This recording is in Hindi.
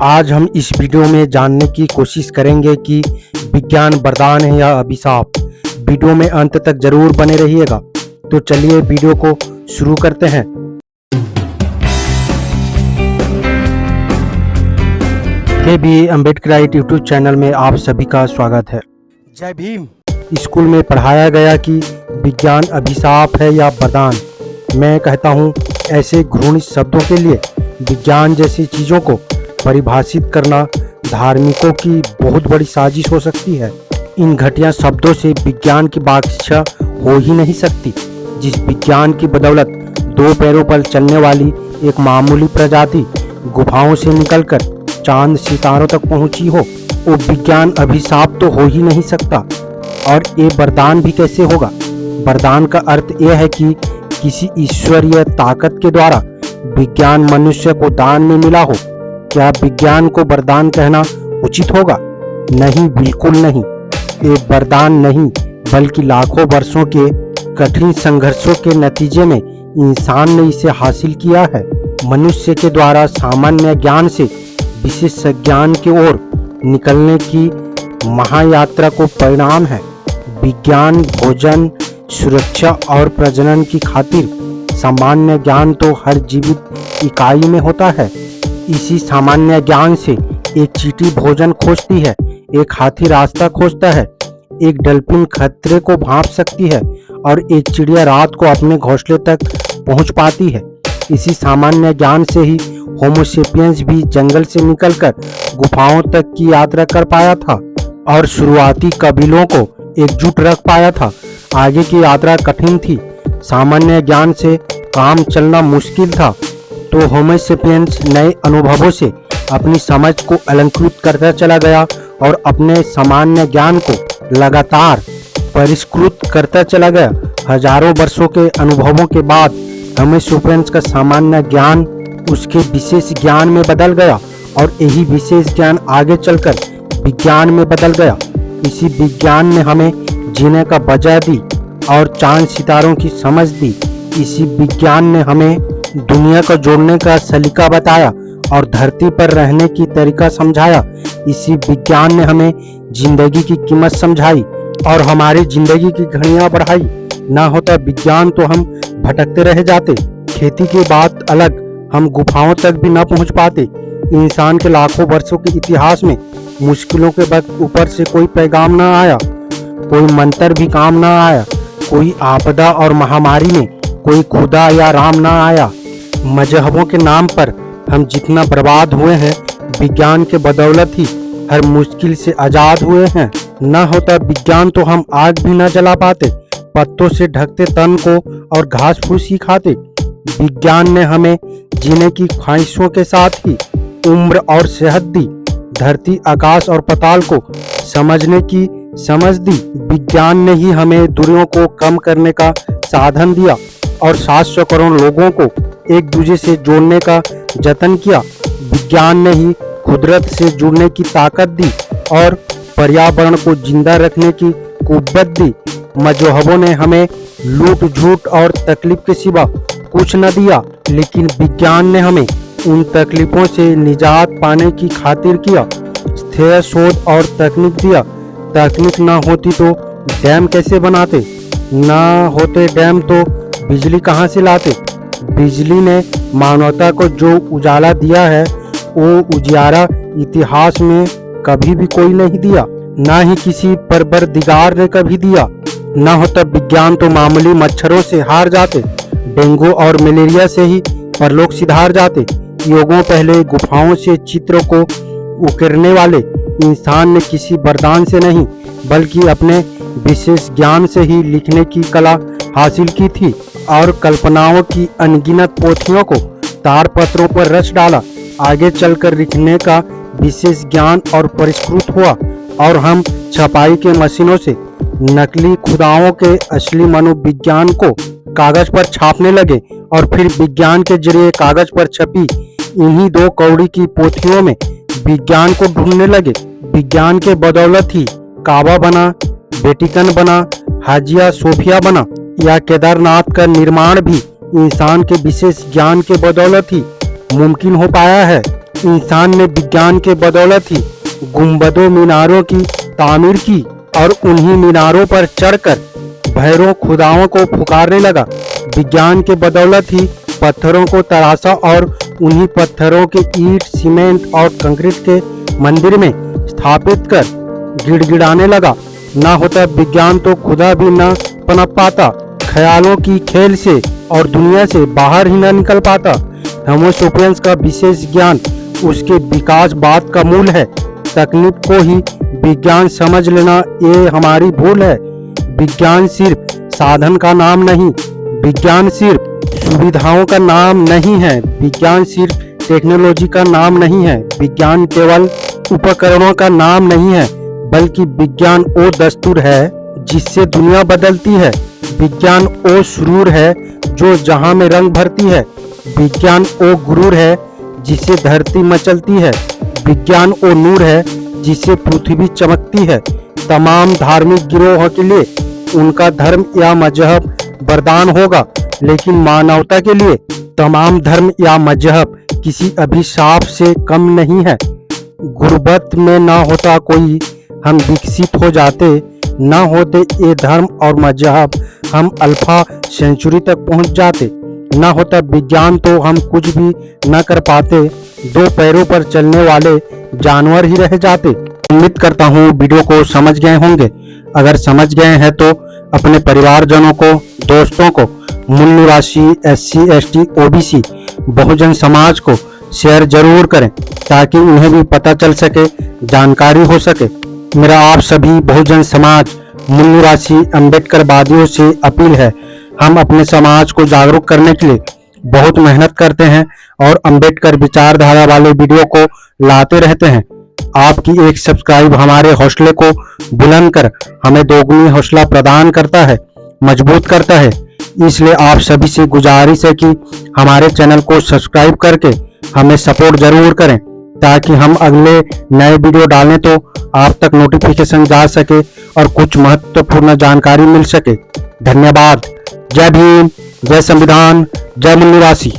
आज हम इस वीडियो में जानने की कोशिश करेंगे कि विज्ञान वरदान है या अभिशाप। वीडियो में अंत तक जरूर बने रहिएगा। तो चलिए वीडियो को शुरू करते हैं। के अम्बेडकराइट यूट्यूब चैनल में आप सभी का स्वागत है। जय भीम। स्कूल में पढ़ाया गया कि विज्ञान अभिशाप है या वरदान। मैं कहता हूँ ऐसे घृणित शब्दों के लिए विज्ञान जैसी चीज़ों को परिभाषित करना धार्मिकों की बहुत बड़ी साजिश हो सकती है। इन घटिया शब्दों से विज्ञान की व्याख्या हो ही नहीं सकती। जिस विज्ञान की बदौलत दो पैरों पर चलने वाली एक मामूली प्रजाति गुफाओं से निकलकर चांद सितारों तक पहुंची हो, वो विज्ञान अभिशाप तो हो ही नहीं सकता। और ये वरदान भी कैसे होगा? वरदान का अर्थ यह है कि किसी ईश्वरीय ताकत के द्वारा विज्ञान मनुष्य को दान में मिला हो। क्या विज्ञान को वरदान कहना उचित होगा? नहीं, बिल्कुल नहीं। ये वरदान नहीं बल्कि लाखों वर्षों के कठिन संघर्षों के नतीजे में इंसान ने इसे हासिल किया है। मनुष्य के द्वारा सामान्य ज्ञान से विशेष ज्ञान की ओर निकलने की महायात्रा को परिणाम है। विज्ञान भोजन, सुरक्षा और प्रजनन की खातिर सामान्य ज्ञान तो हर जीवित इकाई में होता है। इसी सामान्य ज्ञान से एक चींटी भोजन खोजती है, एक हाथी रास्ता खोजता है, एक डल्फिन खतरे को भांप सकती है और एक चिड़िया रात को अपने घोंसले तक पहुंच पाती है। इसी सामान्य ज्ञान से ही होमो सेपियंस भी जंगल से निकलकर गुफाओं तक की यात्रा कर पाया था और शुरुआती कबीलों को एकजुट रख पाया था। आगे की यात्रा कठिन थी। सामान्य ज्ञान से काम चलना मुश्किल था, तो होमो सेपियंस नए अनुभवों से अपनी समझ को अलंकृत करता चला गया और अपने सामान्य ज्ञान को लगातार परिष्कृत करता चला गया। हजारों वर्षों के अनुभवों के बाद होमो सेपियंस का सामान्य ज्ञान उसके विशेष ज्ञान में बदल गया और यही विशेष ज्ञान आगे चलकर विज्ञान में बदल गया। इसी विज्ञान ने हमें जीने का वजह दी और चांद सितारों की समझ दी। इसी विज्ञान ने हमें दुनिया को जोड़ने का सलीका बताया और धरती पर रहने की तरीका समझाया। इसी विज्ञान ने हमें जिंदगी की कीमत समझाई और हमारी जिंदगी की घड़ियां बढ़ाई। ना होता विज्ञान तो हम भटकते रह जाते। खेती की बात अलग, हम गुफाओं तक भी न पहुंच पाते। इंसान के लाखों वर्षों के इतिहास में मुश्किलों के वक्त ऊपर से कोई पैगाम न आया, कोई मंत्र भी काम न आया, कोई आपदा और महामारी में कोई खुदा या राम न आया। मजहबों के नाम पर हम जितना बर्बाद हुए हैं, विज्ञान के बदौलत ही हर मुश्किल से आजाद हुए हैं। न होता विज्ञान तो हम आग भी न जला पाते, पत्तों से ढकते तन को और घास फूस ही खाते। विज्ञान ने हमें जीने की ख्वाहिशों के साथ ही उम्र और सेहत दी, धरती आकाश और पाताल को समझने की समझ दी। विज्ञान ने ही हमें दूरियों को कम करने का साधन दिया और 700 करोड़ लोगों को एक दूसरे से जोड़ने का जतन किया। विज्ञान ने ही कुदरत से जुड़ने की ताकत दी और पर्यावरण को जिंदा रखने की कुव्वत दी। मजहबों ने हमें लूट झूठ और तकलीफ के सिवा कुछ न दिया, लेकिन विज्ञान ने हमें उन तकलीफों से निजात पाने की खातिर किया, स्थेय शोध और तकनीक दिया। तकनीक ना होती तो डैम कैसे बनाते? ना होते डैम तो बिजली कहाँ से लाते? बिजली ने मानवता को जो उजाला दिया है, वो उजियारा इतिहास में कभी भी कोई नहीं दिया, ना ही किसी परवरदिगार ने कभी दिया। ना होता विज्ञान तो मामूली मच्छरों से हार जाते, डेंगू और मलेरिया से ही परलोक सिधार जाते। युगों पहले गुफाओं से चित्रों को उकेरने वाले इंसान ने किसी वरदान से नहीं बल्कि अपने विशेष ज्ञान से ही लिखने की कला हासिल की थी और कल्पनाओं की अनगिनत पोथियों को तारपत्रों पर रच डाला। आगे चलकर लिखने का विशेष ज्ञान और परिष्कृत हुआ और हम छपाई के मशीनों से नकली खुदाओं के असली मनोविज्ञान को कागज पर छापने लगे और फिर विज्ञान के जरिए कागज पर छपी इन्हीं 2 कौड़ी की पोथियों में विज्ञान को ढूंढने लगे। विज्ञान के बदौलत ही काबा बना, वेटिकन बना, हाजिया सोफिया बना या केदारनाथ का निर्माण भी इंसान के विशेष ज्ञान के बदौलत ही मुमकिन हो पाया है। इंसान ने विज्ञान के बदौलत ही गुंबदों मीनारों की तामीर की और उन्हीं मीनारों पर चढ़कर भैरों खुदाओं को पुकारने लगा। विज्ञान के बदौलत ही पत्थरों को तराशा और उन्हीं पत्थरों के ईंट, सीमेंट और कंक्रीट के मंदिर में स्थापित कर गिड़गिड़ाने लगा। ना होता विज्ञान तो खुदा भी न पनप पाता, ख्यालों की खेल से और दुनिया से बाहर ही न निकल पाता। होमो सेपियंस का विशेष ज्ञान उसके विकास बात का मूल है। तकनीक को ही विज्ञान समझ लेना ये हमारी भूल है। विज्ञान सिर्फ साधन का नाम नहीं, विज्ञान सिर्फ सुविधाओं का नाम नहीं है, विज्ञान सिर्फ टेक्नोलॉजी का नाम नहीं है, विज्ञान केवल उपकरणों का नाम नहीं है, बल्कि विज्ञान वो दस्तूर है जिससे दुनिया बदलती है। विज्ञान वो सुरूर है जो जहां में रंग भरती है। विज्ञान वो गुरूर है जिससे धरती मचलती है। विज्ञान वो नूर है जिससे पृथ्वी चमकती है। तमाम धार्मिक गिरोहों के लिए उनका धर्म या मजहब वरदान होगा, लेकिन मानवता के लिए तमाम धर्म या मजहब किसी अभिशाप से कम नहीं है। गुर्बत में ना होता कोई हम विकसित हो जाते, ना होते ये धर्म और मजहब हम अल्फा सेंचुरी तक पहुंच जाते। ना होता विज्ञान तो हम कुछ भी न कर पाते, दो पैरों पर चलने वाले जानवर ही रह जाते। उम्मीद करता हूँ वीडियो को समझ गए होंगे। अगर समझ गए हैं तो अपने परिवारजनों को, दोस्तों को, मूल निवासी, SC, ST, OBC, Bahujan Samaj को शेयर जरूर करें ताकि उन्हें भी पता चल सके, जानकारी हो सके। मेरा आप सभी बहुजन समाज, मूल निवासी अम्बेडकरवादियों से अपील है, हम अपने समाज को जागरूक करने के लिए बहुत मेहनत करते हैं और अम्बेडकर विचारधारा वाले वीडियो को लाते रहते हैं। आपकी एक सब्सक्राइब हमारे हौसले को बुलंद कर हमें दोगुनी हौसला प्रदान करता है, मजबूत करता है। इसलिए आप सभी से गुजारिश है कि हमारे चैनल को सब्सक्राइब करके हमें सपोर्ट जरूर करें ताकि हम अगले नए वीडियो डालें तो आप तक नोटिफिकेशन जा सके और कुछ महत्वपूर्ण जानकारी मिल सके। धन्यवाद। जय भीम, जय संविधान, जय मूल निवासी।